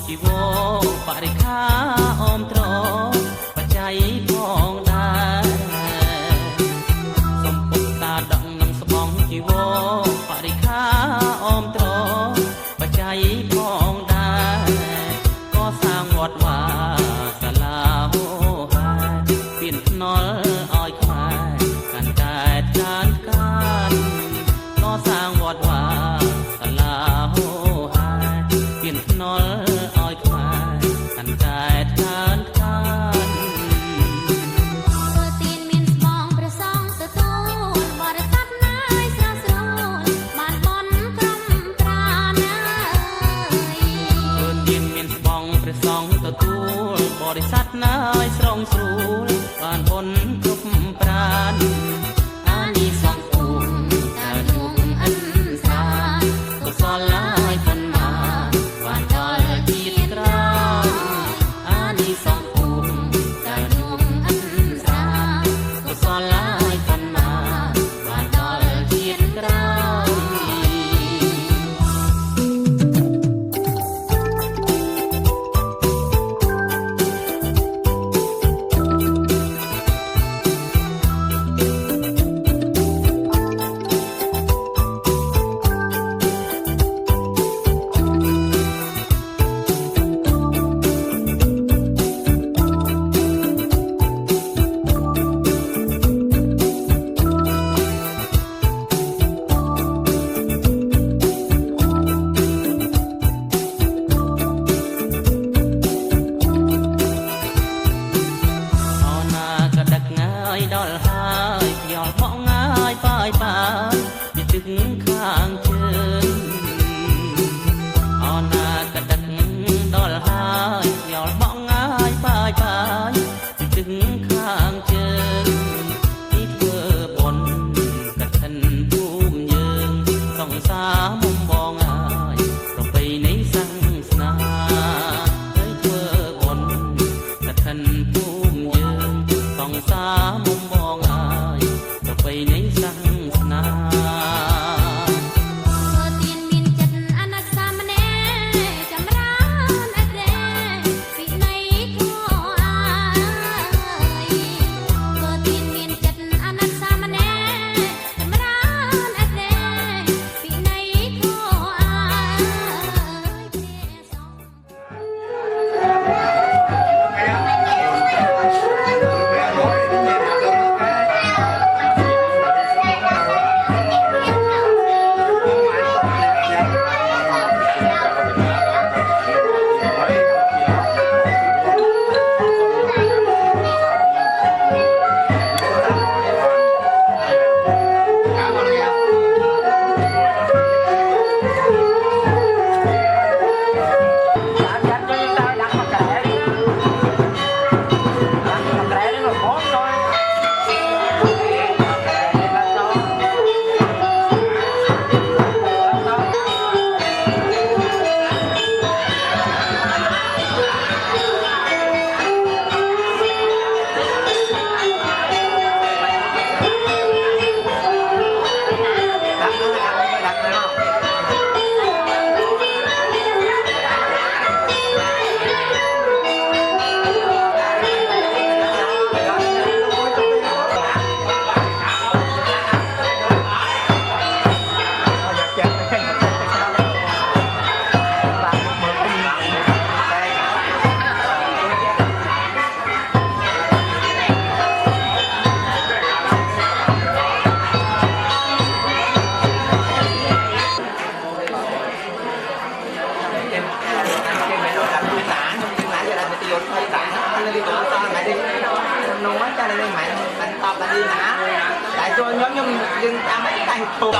ជីវរបរិខាអមត្របច្ច័យផងដែរសំពុទ្ធតាដងនឹងស្បងជីវរបរិខាអមត្របច្ច័យផងដែរក៏សាងវត្តវាសាលាហូហាពៀនថ្នល់ឲ្យខ្មែរកាន់តែចានកាន់ក៏សាងវត្តវាសាលាហូហាពៀនថ្នល់ឲ្យខ្មែរកាន់តែចានកាន់ទានមានស្បងព្រះសង្ឃទទួលបរិស័ទណាយស្រស់ស្រួលបានបនក្រុមប្រាណាទានមានស្បងព្រះសង្ឃទទួលបរិស័ទណាយស្រងស្រួលបានបនគ្រប់ប្រានអានិសង្ឃពុំតានុំអិនសាកុសលឡាយប៉ុន្មានបានដល់ជាតិក្រោយអានិសង្ឃពុំតានុំអិនសាកុសលឡាយប៉ុន្មានបានដល់ជាតិក្រោយដល់ហើយខ្យល់មកងាយបាយបាយពីទឹកខាងជើងអនាគតដល់ហើយខ្យល់មកងាយបាយបាយពីទឹកខាងជើងទីធ្វើបុណ្យកឋិនភូមិយើងសង្សារមុំបងហើយប្រពៃណីសាសនាហើយធ្វើបុណ្យកឋិនភូមិយើងសង្សារមុំបងហើយប្រពៃណីសាសនាទានមានចិត្តអនុសាមនេរចម្រើនអរេវិន័យធម៌អាយទានមានចិត្តអនុសាមនេរចម្រើនអរេវិន័យធម៌អាយព្រះសtại cho nhóm nhưng ta mấy tay thuộc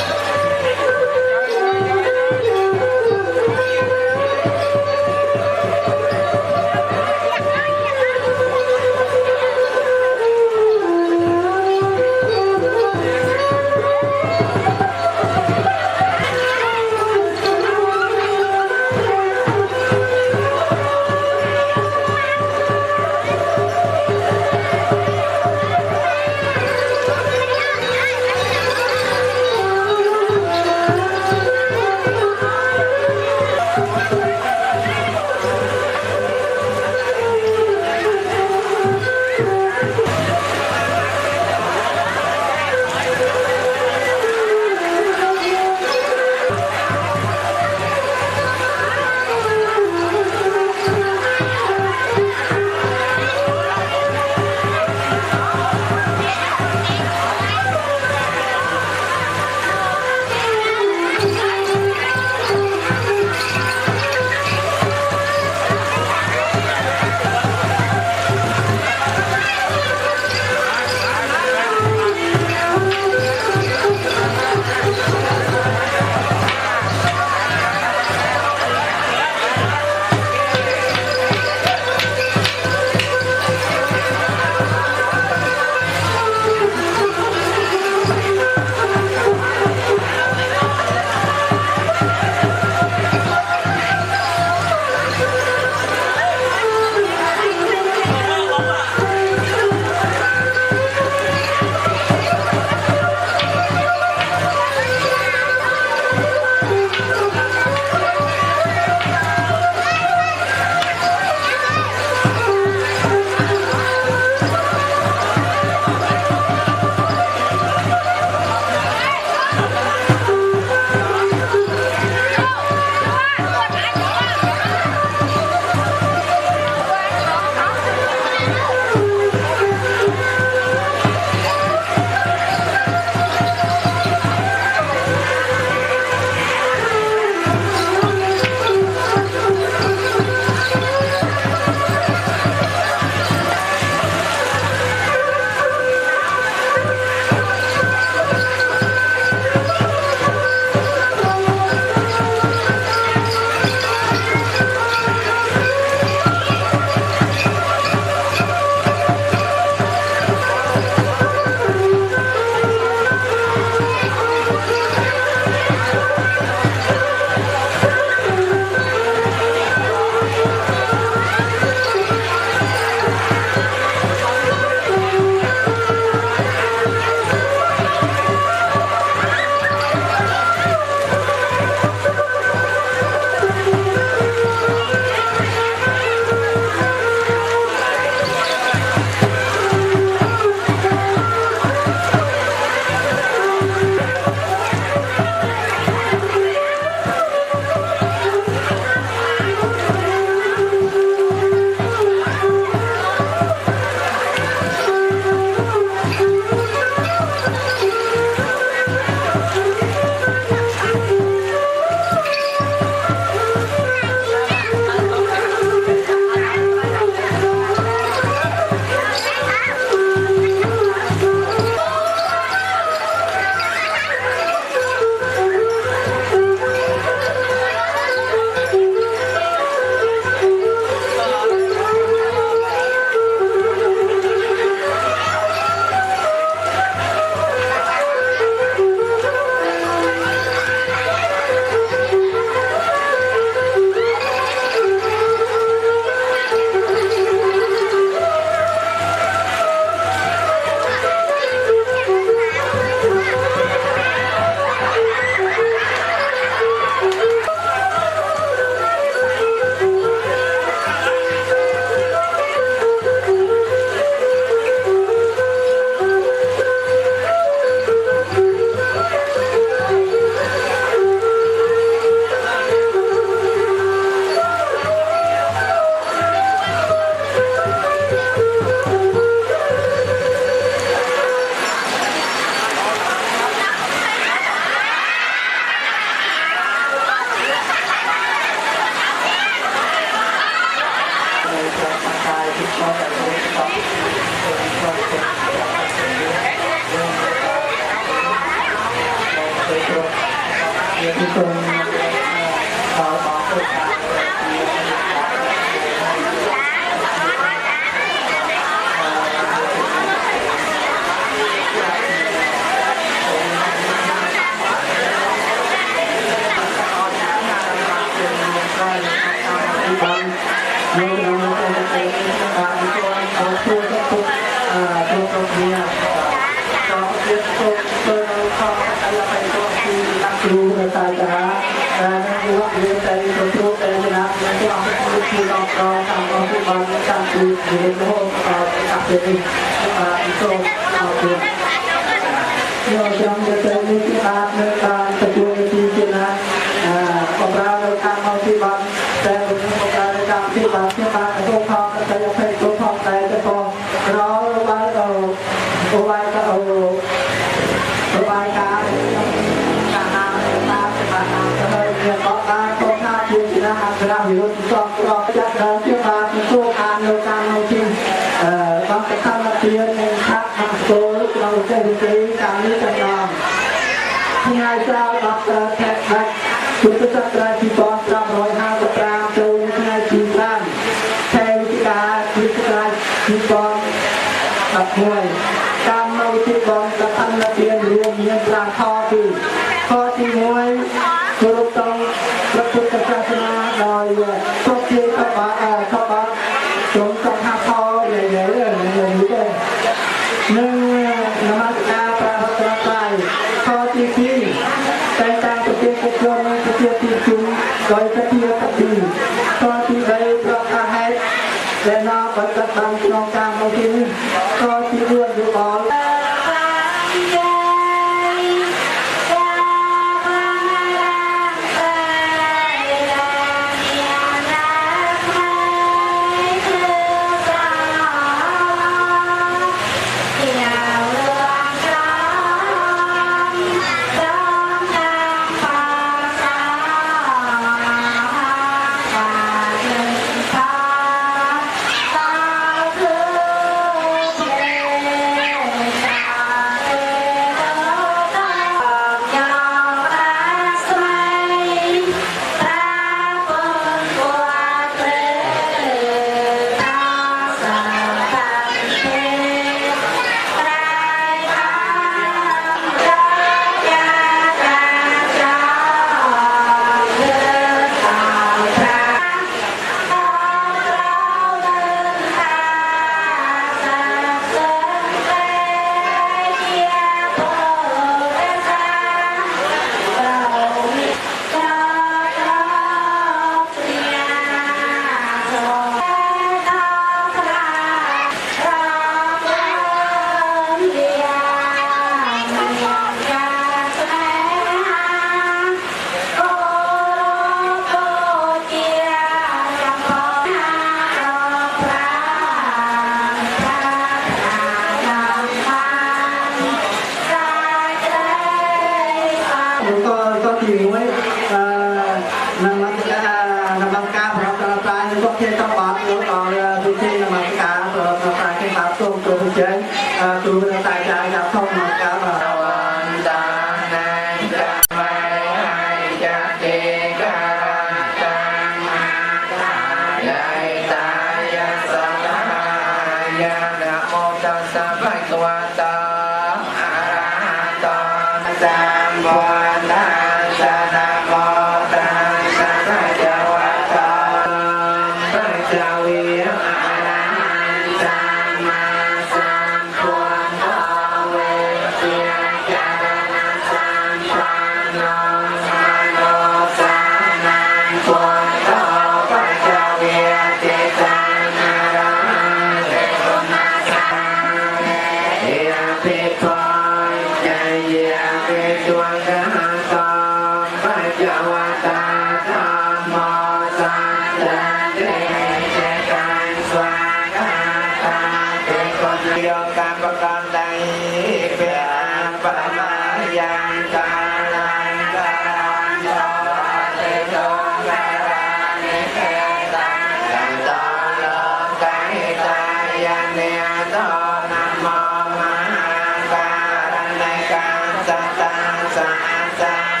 Sa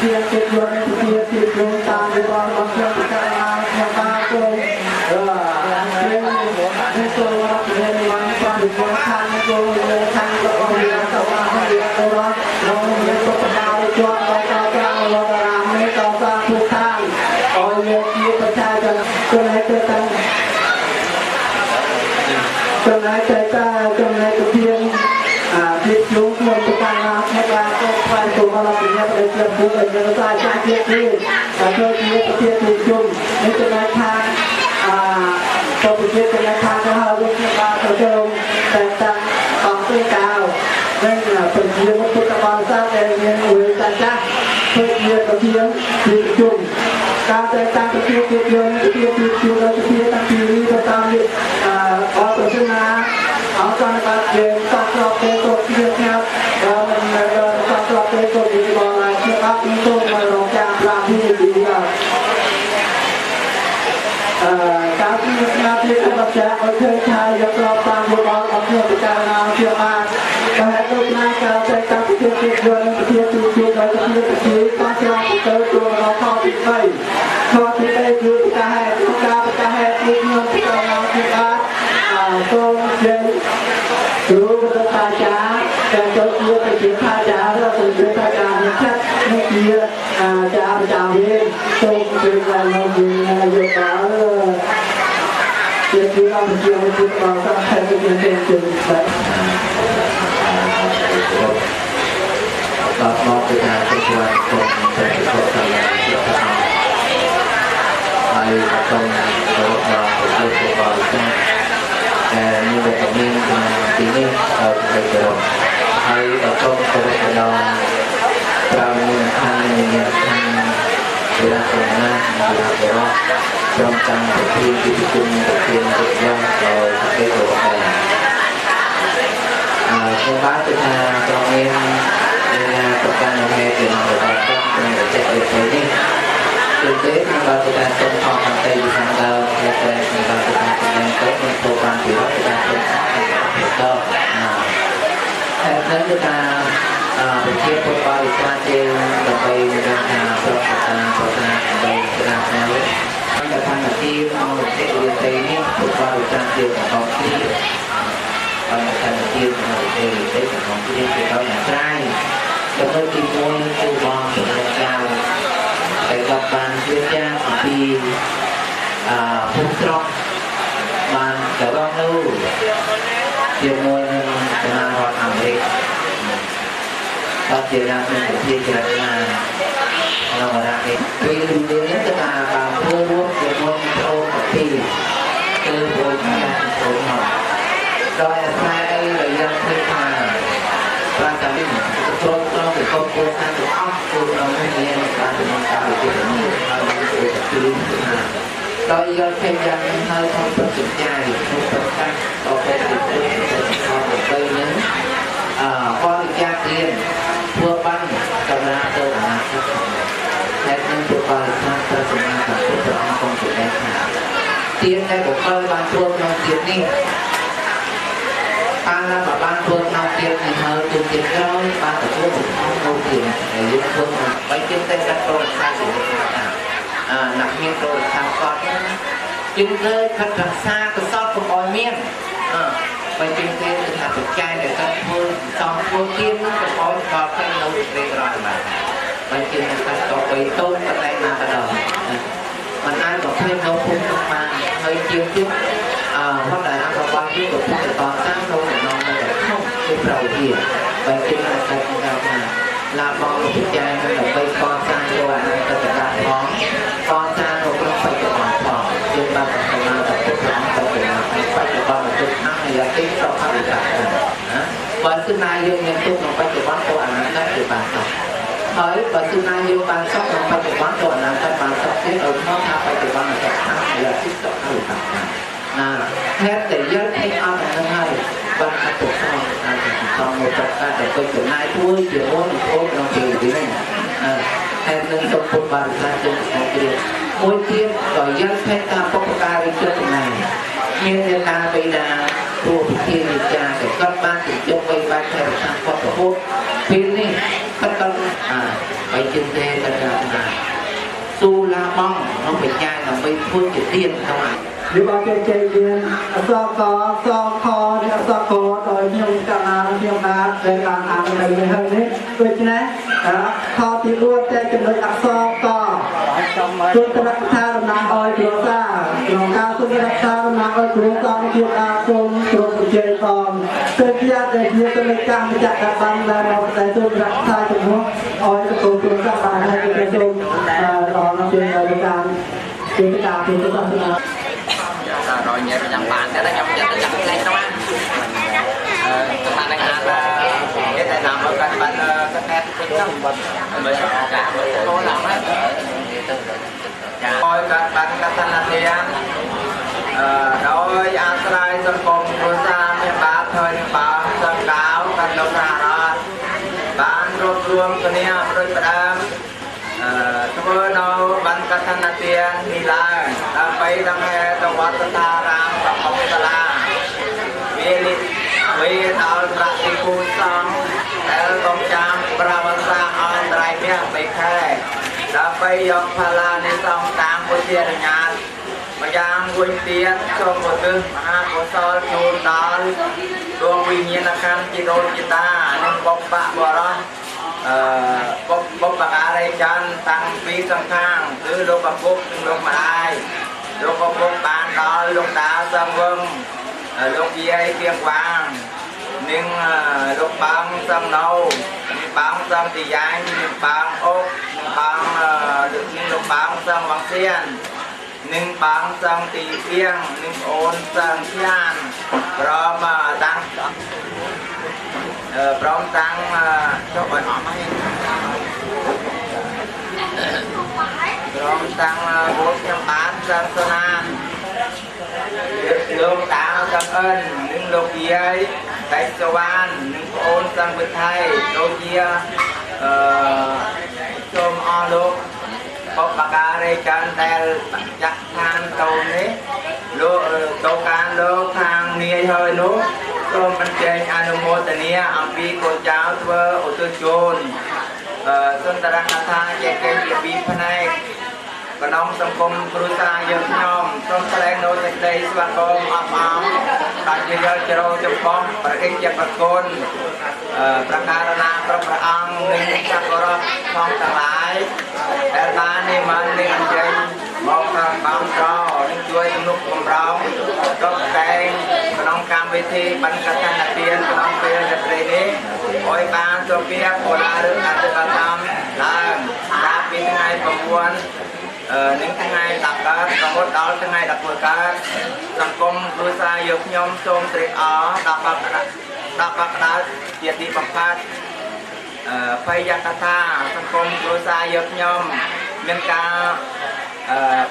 ជាទីយន្តជាទីយន្តតាមវិបត្តិរបស់ខ្ញុំប្រកាសខ្ញុំបានគោលខ្ញុំនេះចូលរាប់ជាបានបានវិបត្តិខាងគោលខាងរបស់យើងទៅបានហើយเราមានប្រកាសជាប់ដល់ការលោករាមនេះក៏សាធុខាងឲ្យមានជាប្រជាជនចំណែកទៅតាមចំណែកទៅចំណែកទៅជាភាពជុំក្នុងប្រការណាថាបានក៏ផ្សាយទៅមកពីអ្នកដែលជាបុគ្គលដែលសាជាជានេះតែចូលជាប្រជាជនជុំនេះចំណែកខាងទៅប្រជាចំណែកខាងទៅហើយលោកខ្ញុំបានទៅចូលតែតាំងអង្គទៅកៅនិងប្រជាមុខពុទ្ធបរិស័ទដែលមានវិសាចាស់ធ្វើជាប្រជាជាជុំការតែតាំងប្រជាជាជុំជាជុំដល់ជាតាំងពីនេះទៅតាមអបប្រសិទ្ធណាអរគុណបាទយើងតបស្នងទៅគ្រប់គ្នាครับเราមិនតបស្នងទៅគ្រប់គ្នាបងហើយខ្ញុំបាទខ្ញុំសូមមករងចាំប្រាំពីទីនេះការពីស្នាពីអបចាឲ្យធ្វើថាយកស្របតាមវិបត្តិអភិវឌ្ឍការណាជាបានតែទៅណាការតែតាំងពីជាយន្តជាទីជាដល់ជាទីក៏ស្របទៅចូលរកខទី3ខទី3គឺការប្រកាសហេតុទីខ្ញុំប្រកាសជាបានសូមជើញគ្រូបដិបាចាតែចូលជាប្រជាថាចារឬប្រជាថាចារនេះនេះជាចារចាវិញសូមជើញឡើងមកយកដល់ជាទីអង្គជាវិទ្យាបងតាមតែជាជាជាបាទមកពីការប្រជុំក្រុមប្រតិបត្តិការហើយអត់ต้องរបស់ប្រតិបត្តិការnhư vậy là nên tí nên ở cái đó hay ở trong cái đó vào những thang để làm cái này để làm cái đó trong trang thực hiện cái chung thực hiện thực hiện rồi cái đồ này trong bát chúng ta trong em tậpการlàm nghề tiền của bà con này để chạy được thế đi thực tế mà bà chúng ta trong phòng hàng tây sang đầu để quen bà chúng ta đang tốt nên cơ quan thì chúng ta không có nên chúng ta chia cơ quan chúng ta trên đồng bay đang trong đây làm sao chúng ta tham là tim sẽ liên tây nhé cơ quan chúng ta trên phòng khi còn thành tim để để phòng khi thì đó là trai đồng thời tim môi cơ quan của chúng ta để gặp bạn chuyên giaពីភូមិស្រុកបានទៅដល់នោះជាមួយនឹងគណៈរដ្ឋអាមេរិកបាទជាអ្នកមានវិធីជ្រើសរើសនៅរ៉ានេះពេលនេះគឺថាបានធ្វើរួមជាមួយប្រូពីគឺប្រូខាងប្រូមកដោយអាស្រ័យរយៈពេលថាប្រាសាទនេះប្រូក្នុងពីកូនគូខាងទាំងអស់គឺនៅមានការដំណើរការវិទ្យានេះហើយគឺថាដោយយកthêmយ៉ាងហើយក្នុងប្រតិបត្តិក្នុងប្រកាសដល់ពេលទីទៅនឹងបរិយាកាសធ្វើបានកម្រាលទៅអនាគតហើយនឹងប្រព័ន្ធខាងប្រតិបត្តិការប្រព័ន្ធកុំព្យូទ័រថាទៀនដែលបង្កើតបានធ្វើក្នុងទៀននេះបានធ្វើក្នុងទៀននេះហើយទូទៀនក្រោយបានទទួលបំផុសនៅទៀនដែលយើងធ្វើបីទៀនតែកាត់ប្រវត្តិសាស្ត្រជាថាអ្នកមានប្រវត្តិសាស្ត្រគាត់ជាងលើខិតរក្សាកសលកុំឲ្យមានបើជាងទេគឺថាបច្ច័យដែលគាត់ធ្វើសំធ្វើទៀនកុំឲ្យគាត់ឃើញនៅពេលក្រោយបាទបើជាងតែគាត់ទៅតូនតែណាក៏ដោយមិនអាចប្រភេទនៅភូមិនោះបានហើយជាងទៀតគាត់ដែលអភិបាលគឺប្រភេទតតាំងក្នុងដំណងនៅក្នុងជាប្រវត្តិបើជាងតែគាត់ថាឡាបងបច្ច័យនៅដើម្បីកសាងយកអនាគតកាលផងកសាងនៅក្នុងបច្ចុប្បន្នផងជាបានប្រមាណទៅក្នុងបច្ចុប្បន្នទៅខាងរយៈពេលទៅអភិបាលណាបើគឺណាយើងមានទុកក្នុងបច្ចុប្បន្នទៅអនាគតគឺបានទៅហើយបើគឺណាយើងបានសក់ក្នុងបច្ចុប្បន្នទៅអនាគតបានសក់ទៀតឲ្យមកថាបច្ចុប្បន្នទៅខាងរយៈពេលទៅអភិបាលណាហេតុតែយើងឯងអត់នឹងហើយបានអត់ទៅxongអាចសំមួយប្រកាសដែលទៅចំណាយជួយជាមួយនឹងពលក្នុងពេលនេះហើយនឹងសុខពុទ្ធបរិស័ទជាស្ត្រីមួយទៀតក៏យើងភេទតាមពុទ្ធការីចិត្តណាមានអ្នកណាបិតាព្រោះពិធីវិចារក៏គាត់បានជិះបីបាច់ថែរក្សាគាត់រហូតពេលនេះគាត់ទៅបើជ ជាងទេក៏ថាស៊ូឡាបងក្នុងបញ្ញាដើម្បីធ្វើជាទៀនក្នុង vì bao nhiêu chơi viên do có thì do có rồi nhung cả là nhung đá để làm ăn này mình hơn đấy tôi chứ này kho thì luôn chơi chừng đôi đặc so có tôi sẽ đặt tha làm nào ơi chúa ra lòng cao tôi sẽ đặt tha làm nào ơi chúa ra cái chuyện là tôi chơi còn tôi kia để kia tôi lấy cam để chặt đặt băng là nó để tôi đặt tha chừng nó ôi tôi ra bài hay cái tôi đó nó chơi rồi cái cam thì tôi ta rồi nhẹ nhàng bạn để nó nhầm lên đâu á các bạn đang ăn cái này làm ở các bạn các em thích lắm mình cả cô làm á rồi các bạn các thanh là tiền rồi ăn sai dân cùng của xa miền ba thời ba dân cáo các đông hà đó bạn rốt ruộng cái này rồi bạn thưa đâu ban các thanh là tiền đi lại bay đang nghe trong quán ta làm trong phòng la vì thảo ra đi cu xong theo công trang pravasa on drive miệng bị khai đã bay dọc phala đi xong tam của tiền nhà mà giang quên tiền cho một đứa mà có sao chôn đó đua quy nhiên là căn chỉ đôi chỉ ta nên bốc bạ bỏ đó bốc bạc ai chân tăng phí sang khang cứ lúc bạc bốc lúc mà ai lúc bốc bán đó lúc đá sang vâng lúc dây tiếng vàng nhưng lúc băng sang nâu băng sang thì dài băng ốc băng lúc băng sang vàng xiên nhưng băng sang thì riêng nhưng ôn sang xiên rồi mà tăng prom tăng cho bạn họ mấy prom tăng 480 sang Sonan lương tạo sang ân những lục giấy tại Soan những ôn sang Việt Thái đôi kia chôm o lục bọc bạc à đây chân tel chắc than cầu đấy lô cầu can lô thang nia hơi lô tôm bánh chanh anumotania ampi con cháu thưa ô tô chôn xuân ta đang tha chạy cây địa bị phân này còn ông sông công cruza dân nhom trong tay nô chạy đây xoan công ấm ấm đặt chơi chơi chơi trong bom và cái chặt bạc côn prakarana praprang nên chắc có không tăng lại ta nên mà nên ăn chơi một thằng bám trò nênជួយទំនុកបំរុងតុបតែងក្នុងកម្មវិធីបណ្ឌកថានាទានក្នុងពេលរាត្រីនេះឲ្យបានចូលពីកូឡារឿងអតិថិកម្មឡើងចាប់ពីថ្ងៃ9នឹងថ្ងៃ10កើតរហូតដល់ថ្ងៃ11កើតសង្គមគ្រួសារយកខ្ញុំសូមត្រេកអរដល់បកដៅជាទីបំផាត់ភ័យយកថាសង្គមគ្រួសារយកខ្ញុំមានការ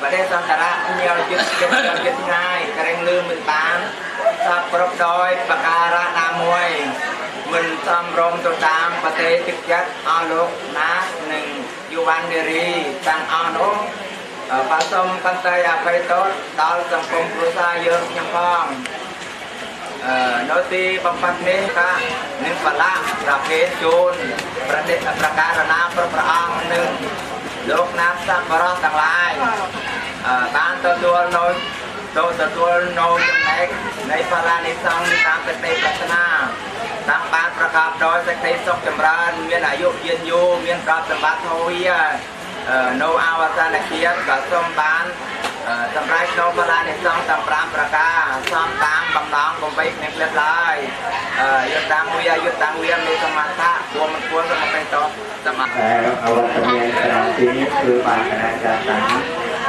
បដិសន្តរៈnhiềuចិត្តងាយក្រែងលឺមិនបានសពគ្រប់ដោយបការៈណាមួយមិនសំរុំទៅតាមប្រទេសទឹកចិត្តអស់លោកណានិងយុវនារីទាំងអស់នោះបាទសូមកន្តើយអភ័យទោសដល់សង្គមគ្រួសារយើងខ្ញុំផងនៅទីបំផាត់នេះក៏នឹងបលាប្រភេទជូនប្រតិប្រការណាព្រះអង្គនឹងលោកណាសក្ការៈទាំងឡាយបានទទួលនៅចំណែកនៃបលានិសង្ឃតាមសេចក្តីប្រាថ្នាតាមបានប្រកបដោយសេចក្តីសុខចម្រើនមានអាយុយឺនយូរមានទ្រព្យសម្បត្តិធវានៅអវសានជាតិក៏សូមបានសម្រាប់ក្នុងបលានិសង្ឃទាំង5ប្រការសំតាមបំណងបំពេញនៃផ្លិតឡើយយុទ្ធតាំងវាមានសមត្ថៈព្រមមិនគួរសមត្ថៈសមត្ថៈអវត្តមានក្រៅទីនេះគឺបានគណៈចាត់តាំង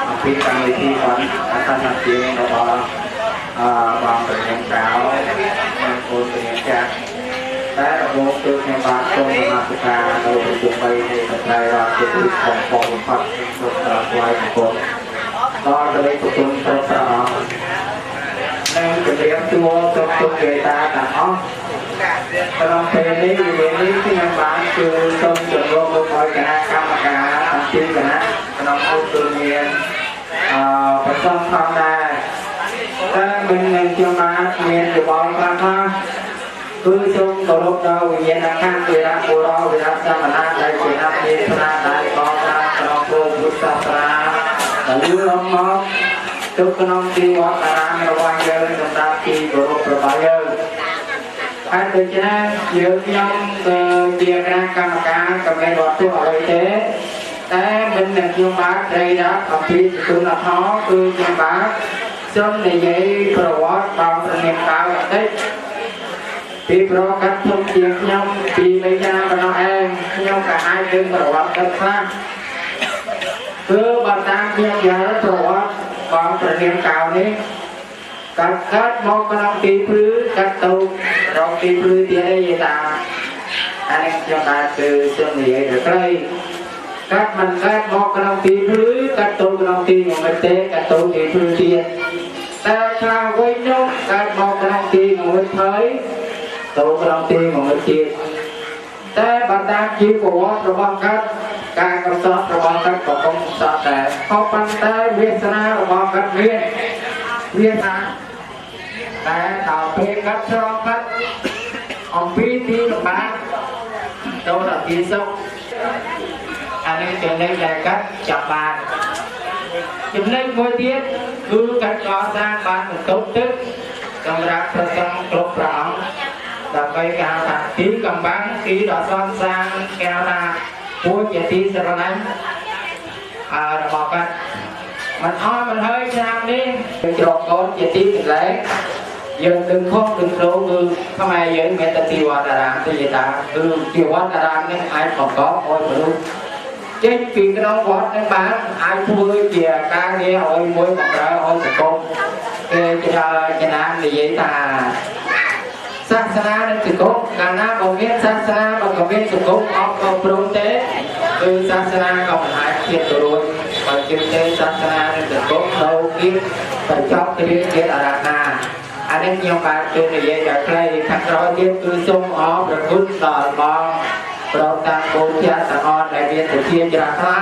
អំពីកម្មវិធីបានអត្ថន័យរបស់បងប្រធានចៅនិងគូប្រធានចាត់តែរបស់គឺខ្ញុំបានសូមអធិការនៅប្រជុំ3នៃថ្ងៃរដ្ឋជាទីของបងផាត់សូមថ្លែងបង្គំដល់ទៅប្រជុំព្រះអង្គនិងជម្រាបសួរគ្រប់ទុកគេតាទាំងអស់ក្នុងពេលនេះខ្ញុំបានជួយសូមជម្រាបមកឲ្យគណៈកម្មការទាំងពីរគណៈក្នុងគូទូមានប្រសំផងដែរតែមិននឹងខ្ញុំបានមានយោបល់ខ្លះថា គឺសូមគោរពដល់វិញ្ញាណក្ខន្ធវិរៈបុរោវិរៈសមណៈដែលជាអ្នកមានឋានៈដែលបងប្រាំក្នុងពុទ្ធសាសនាដែលយូរលង់មកទុកក្នុងទីវត្តអារាមរបស់យើងសម្រាប់ទីគោរពរបស់យើងហើយដូច្នេះយើងខ្ញុំជាគណៈកម្មការកំណែវត្តទុកអ្វីទេតែមិននឹងខ្ញុំបាទត្រីរាប់អំពីគុណធម៌គឺខ្ញុំបាទសូមនិយាយប្រវត្តិបងប្រញាប់កៅបន្តិចពីប្រកាសធំជាខ្ញុំពីមេយ៉ាបណ្ដោះឯងខ្ញុំក៏អាចដឹងប្រវត្តិគាត់ខ្លះគឺបើតាមខ្ញុំយល់ប្រវត្តិបងប្រញាប់កៅនេះកើតមកក្នុងទីព្រឺកាត់ទៅរកទីព្រឺទៀតឯងតាអានេះខ្ញុំបាទគឺសូមនិយាយដល់ត្រីកាត់មិនកើតមកក្នុងទីព្រឺកាត់ទៅក្នុងទីមួយទេកាត់ទៅទីព្រឺទៀតតែខ្លះវិញនោះកើតមកក្នុងទីមួយហើយទៅក្នុងទីមួយទៀតតែបើតាមជីវប្រវត្តិរបស់គាត់ការកំសត់របស់គាត់ក៏កំសត់ដែរក៏ប៉ុន្តែវាសនារបស់គាត់វាថាតែដល់ពេលគាត់ឆ្លងកាត់អំពីទីលំបាកទៅដល់ទីសុខអានេះចំណេញដែលគាត់ចាប់បានចំណេញមួយទៀតគឺគាត់កសាងបានបន្ទប់ទឹកសម្រាប់ប្រសង់គ្រប់ព្រះអង្គដើម្បីគេហៅថាទីកំបាំងទីដ៏សន្សានគេហៅថាពួយជាទីស្រឡាញ់របស់គាត់មិនអស់មិនហើយឆ្នាំនេះជ្រកកូនជាទីកន្លែងយើងដឹងខុសដឹងត្រូវគឺខ្មែរយើងមានតែទីវត្តអារាមទេតាគឺទីវត្តអារាមនេះអាចបង្កឲ្យមនុស្សចេញពីក្នុងវត្តនឹងបានអាចធ្វើជាការងារឲ្យមួយបម្រើឲ្យសង្គមគេចំណាននិយាយថាសាសនានិងសង្គមកាលណាបើមានសាសនាបើក៏មានសង្គមអត់ក៏ព្រមទេគឺសាសនាក៏មិនអាចធៀបទៅរួចបើជាទេសាសនានិងសង្គមនៅគៀបបញ្ចប់គ្រាជាអារាធនាអានេះខ្ញុំបាទគឺនិយាយដល់ខ្លីខាងក្រោយទៀតគឺសូមអរព្រគុណដល់បងប្រតាំងកូនជាទាំងអស់ដែលមានសុភាជ្រះថ្លា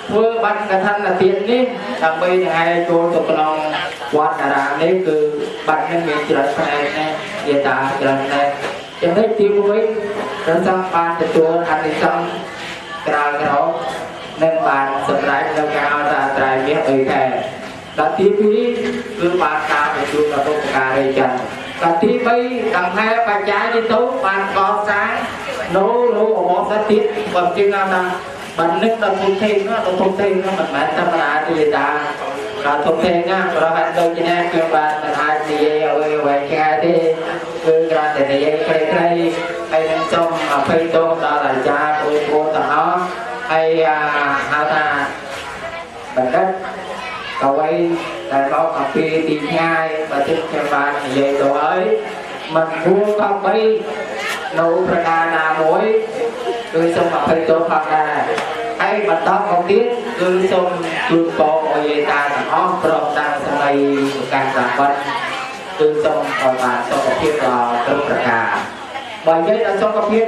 ធ្វើបាត់កថានទាននេះដើម្បីថ្ងៃចូលទៅក្នុងវត្តអារាមនេះគឺបាត់នឹងមានច្រើនផ្នែកណាយេតាច្រើនផ្នែកចំណុចទី1ប្រសិនបានទទួលអនិសង្សក្រៅក្រោមនឹងបានសម្រេចនៅការអន្តរត្រៃនេះអីខែដល់ទី2គឺបានការបញ្ជូនដល់បុព្វការីចិនដល់ទី3ដង្ហែបច្ច័យនេះទៅបានកសាងនៅអវសទៀតបើជាងថាបាននឹកដល់ទុំទេនោះដល់ទុំទេនោះមិនមែនធម្មតាទេតាដល់ទុំទេណាប្រហែលដូចនេះគឺបានអាចនិយាយអ្វីឆ្ងាយទេគឺគ្រាន់តែនិយាយខ្លីៗហើយនឹងសូមអភ័យទោសដល់អាចារ្យបងប្អូនទាំងអស់ហើយហៅថាបណ្ឌិតអ្វីដែលមកអំពីទីឆ្ងាយបើទឹកខ្ញុំបាននិយាយទៅហើយមិនគួរកប់បីនៅប្រការណាមួយគឺសូមអភ័យទោសផងដែរហើយបន្តមកទៀតគឺសូមជូនពរឲ្យយាយតាទាំងអស់ព្រមទាំងសម្ដីប្រកាសតាមបាត់គឺសូមឲ្យបានសុខភាពដល់គ្រប់ប្រការបើនិយាយដល់សុខភាព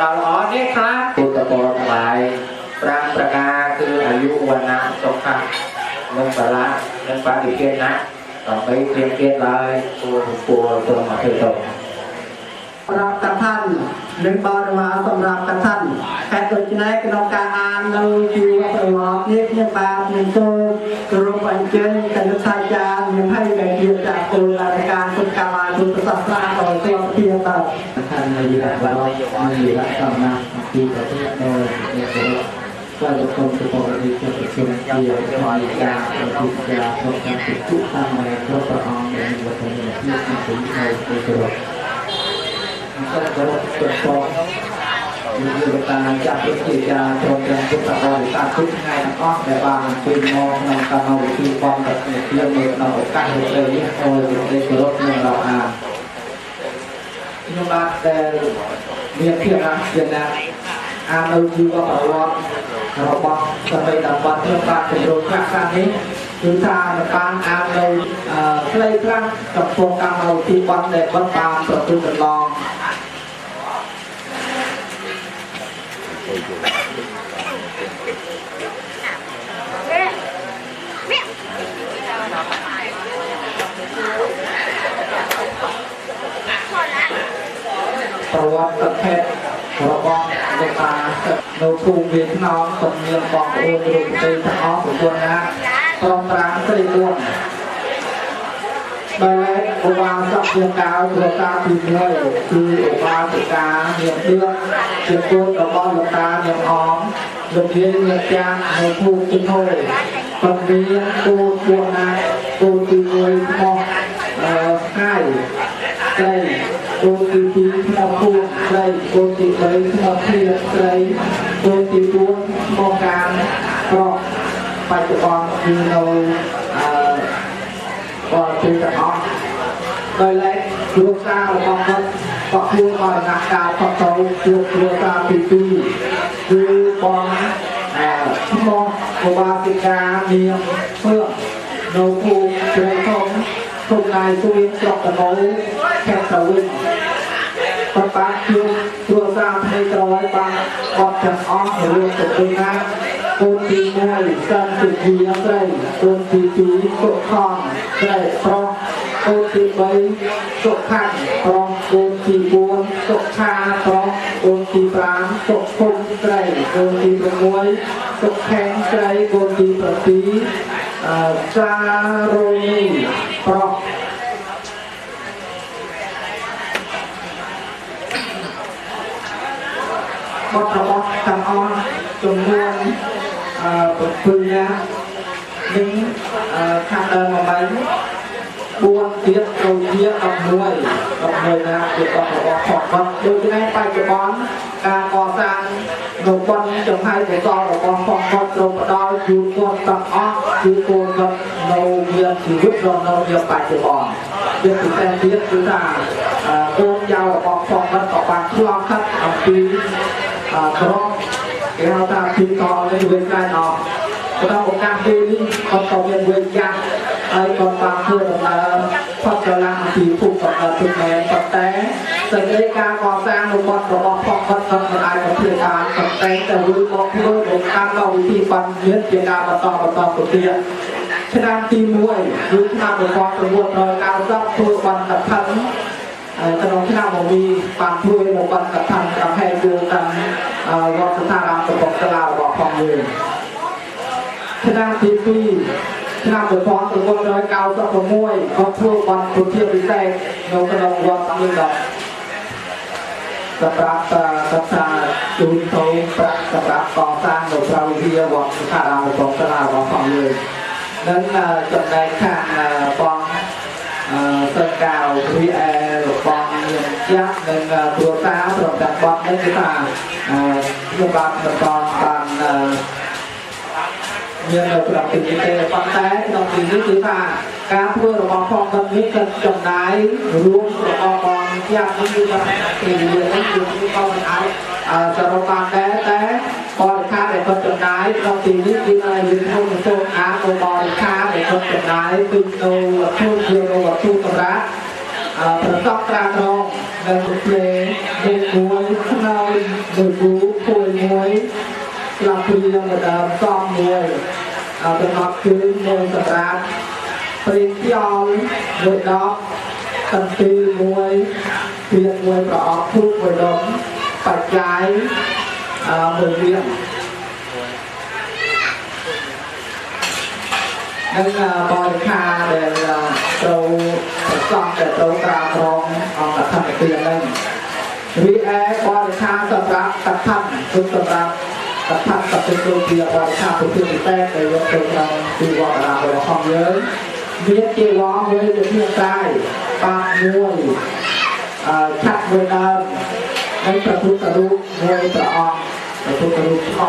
ដល់ល្អនេះខ្លះពុទ្ធពរទាំងឡាយ5ប្រការគឺអាយុវណ្ណៈសុខៈនិងបលៈនិងបរិពាណៈដើម្បីព្រៀងទៀតឡើយគួរសូមអភ័យទោសសម្រាប់កថានិងបរិមាសម្រាប់កថាតែដូច្នេះក្នុងការអាននៅជាប្រវត្តិនេះខ្ញុំបាទនឹងចូលគោរពអញ្ជើញកណ្ដាលអាចារ្យមានហើយដែលជាจากគោលការណ៍ពុទ្ធកាមាពុទ្ធសាសនាដោយស្វភាបាទខាងនៃរដ្ឋបាលនៃរដ្ឋកម្មណាទីប្រទេសដោយក៏จะคงจะบอกในเชิงประชุมที่จะมีการประชุมการประชุมทุกทางในพระประองค์ในวันนี้ที่มีถึงในตัวตลอดก็จะตรวจสอบมีการจัดกิจการโครงการพุทธบริษัททุกงานก็แต่บางเป็นมองนำการเอาวิธีความแบบเที่ยวเมืองนำการเลยนี้โดยในตัวรถเมืองเราที่มาแต่เรียนเที่ยวนะเรียนนะនៅជីវប្រវត្តិរបស់សម្បត្តិរបស់ខ្ញុំបាទជំរុញខ្លះៗនេះគឺថាបានអាននៅខ្លីខ្លះចំពោះកម្មវិធីបន់ដែលគាត់បានប្រព្រឹត្តកន្លង ប្រវត្តិប្រភេទរបស់លោកតានៅភូមិវៀតណាមក៏មានបងប្អូនរួមប្រទេសទាំងអស់ប្រពន្ធណាព្រមប្រាំស្រី4ដែលឧបាសកជាកៅលោកតាទី1គឺឧបាសិកាមានដឿងជាកូនរបស់លោកតានាងអមលោកយាយលោកចាស់នៅភូមិទី1ក៏មានគូជួនណាគូទី1មកហើយស្រីគូទី2មកភូមិស្រីគូទី3មកភៀសស្រីគូទី4មកការប្រុសបច្ចុប្បន្នគឺនៅបរទេសទាំងអស់ដោយឡែកគ្រួសាររបស់គាត់ក៏ខ្លួនបរិណាការផុតទៅជួបគ្រួសារទី2គឺបងឈ្មោះឧបាសិកានាងភឿងនៅភូមិជ្រៃធំភូមិណៃសួយស្រុកតណូខេត្តតាវិញប្របាក់ជួបគ្រួសារផ្នែកក្រោយបានបត់ទាំងអស់រួមទៅពីណាកូនទី1សិនជាជាស្រីកូនទី2សុខំស្រីប្រុសកូនទី3សុខាន់ប្រុសកូនទី4សុខាប្រុសកូនទី5សុភុំស្រីកូនទី6សុខែងស្រីកូនទី7សារ៉ូនីប្រុសបទរបស់ទាំងអស់ចំនួន7នាក់និងខាងដើមមក4ទៀតចូលជា11ណាជាបទរបស់ផងគាត់ដូច្នេះបច្ចុប្បន្នការកសាងនៅបនចំហាយកសលរបស់ផងគាត់ត្រូវផ្ដល់ជូនគាត់ទាំងអស់គឺគោលគាត់នៅមានជីវិតរស់នៅជាបច្ចុប្បន្នជាពិសេសទៀតគឺថាកូនចៅរបស់ផងគាត់ក៏បានឆ្លងកាត់អំពីក្រមគេហៅថាពីតនេះវិញដែរអស់ក្នុងឱកាសពេលនេះគាត់ក៏មានវិញចាស់ហើយគាត់បានធ្វើដំណើរផុតត្រឡប់ពីភូមិកំណើតពីមែនប៉ុន្តែសេចក្តីការកសាងនៅវត្តរបស់ផងគាត់មិនអាចបំភ្លេចបានប៉ុន្តែទៅវិញមកធ្វើដោយតាមដល់វិធីបានមានជាការបន្តទៅទៀតឆ្នាំទី1គឺឆ្នាំ1990ធ្វើបានកថាក្នុងឆ្នាំមីបានធ្វើនៅបាត់កថាប្រហែលយូរតាមវត្តស្ថានភាពរបស់សាលារបស់ផងយើងឆ្នាំទី2ឆ្នាំ1996ក៏ធ្វើបានពុទ្ធិពិសេសនៅក្នុងវត្តនេះដល់សម្រាប់សិក្សាជួនទៅប្រាក់សម្រាប់កសាងនៅប្រវត្តិវត្តស្ថានភាពរបស់សាលារបស់ផងយើងនិងចំណែកខាងបងសិស្សកៅរីឯរបស់មានចាស់និងគ្រួសារប្រចាំបទនេះគឺថាខ្ញុំបានបន្តបានមាននៅក្នុងទីនេះទេប៉ុន្តែក្នុងទីនេះគឺថាការធ្វើរបស់ផងគាត់នេះក៏ចំណាយរួមរបស់បងចាស់នេះគឺថាទីនេះគឺក៏មិនអាចសរុបបានតែបរិខាដែលគាត់ចំណាយក្នុងទីនេះគឺឲ្យយើងធ្វើចូលអានទៅបរិខាដែលគាត់ចំណាយគឺទៅវត្ថុជាវត្ថុសម្រាប់ប្រសពត្រាក្រងនិងផ្លេមួយខ្នើយមួយគូគួយមួយស្លាបព្រាម្ដងសំមួយតំណត់គឺមួយសម្រាប់ព្រៀងខ្យល់មួយដបកន្ទីមួយព្រៀងមួយប្រអប់ធូបមួយដុំបច្ច័យមួយរៀងនិងបរិខាដែលត្រូវប្រសពដែលត្រូវត្រាក្រងអង្គកថាទាននឹងរីឯបរិខាសម្រាប់កថាគឺសម្រាប់កថាកតិគោជាបរិខាពុទ្ធិពិសេសដែលយកទៅក្នុងទីវត្តអារាមរបស់ផងយើងមានជាវងមួយជាធាតាយបាក់មួយឆាត់មួយដើមនិងព្រះពុទ្ធរូបមួយព្រះអង្គព្រះពុទ្ធរូបឆ្អ